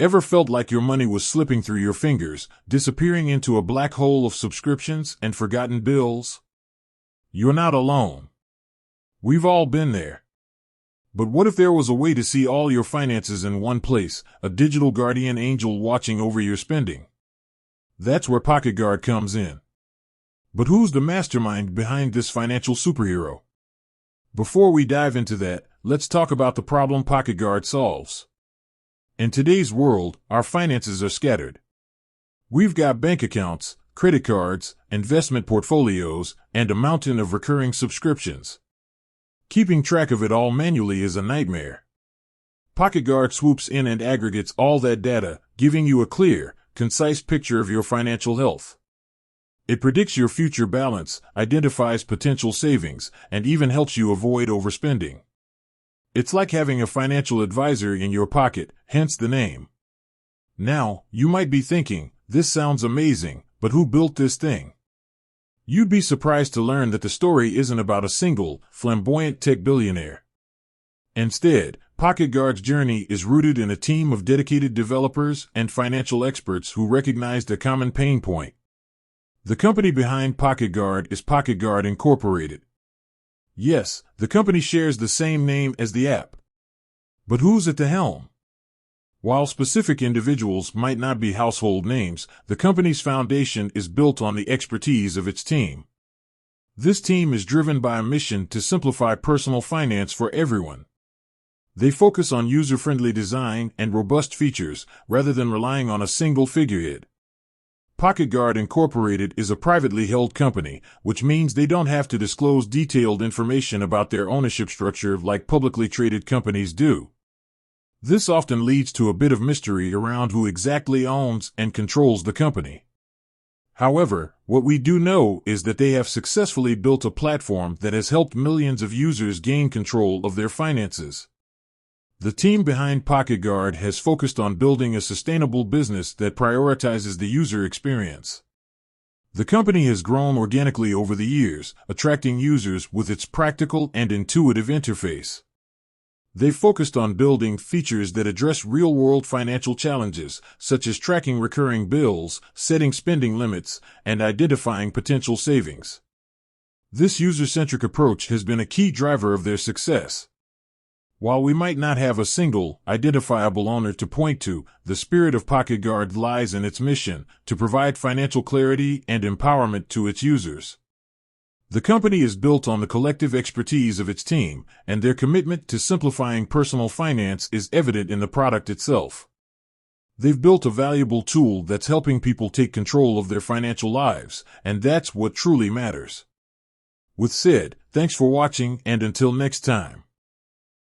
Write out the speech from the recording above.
Ever felt like your money was slipping through your fingers, disappearing into a black hole of subscriptions and forgotten bills? You're not alone. We've all been there. But what if there was a way to see all your finances in one place, a digital guardian angel watching over your spending? That's where PocketGuard comes in. But who's the mastermind behind this financial superhero? Before we dive into that, let's talk about the problem PocketGuard solves. In today's world, our finances are scattered. We've got bank accounts, credit cards, investment portfolios, and a mountain of recurring subscriptions. Keeping track of it all manually is a nightmare. PocketGuard swoops in and aggregates all that data, giving you a clear, concise picture of your financial health. It predicts your future balance, identifies potential savings, and even helps you avoid overspending. It's like having a financial advisor in your pocket, hence the name. Now, you might be thinking, this sounds amazing, but who built this thing? You'd be surprised to learn that the story isn't about a single, flamboyant tech billionaire. Instead, PocketGuard's journey is rooted in a team of dedicated developers and financial experts who recognized a common pain point. The company behind PocketGuard is PocketGuard Incorporated. Yes, the company shares the same name as the app. But who's at the helm? While specific individuals might not be household names, the company's foundation is built on the expertise of its team. This team is driven by a mission to simplify personal finance for everyone. They focus on user-friendly design and robust features, rather than relying on a single figurehead. PocketGuard Incorporated is a privately held company, which means they don't have to disclose detailed information about their ownership structure like publicly traded companies do. This often leads to a bit of mystery around who exactly owns and controls the company. However, what we do know is that they have successfully built a platform that has helped millions of users gain control of their finances. The team behind PocketGuard has focused on building a sustainable business that prioritizes the user experience. The company has grown organically over the years, attracting users with its practical and intuitive interface. They've focused on building features that address real-world financial challenges, such as tracking recurring bills, setting spending limits, and identifying potential savings. This user-centric approach has been a key driver of their success. While we might not have a single, identifiable owner to point to, the spirit of PocketGuard lies in its mission to provide financial clarity and empowerment to its users. The company is built on the collective expertise of its team, and their commitment to simplifying personal finance is evident in the product itself. They've built a valuable tool that's helping people take control of their financial lives, and that's what truly matters. With said, thanks for watching, and until next time.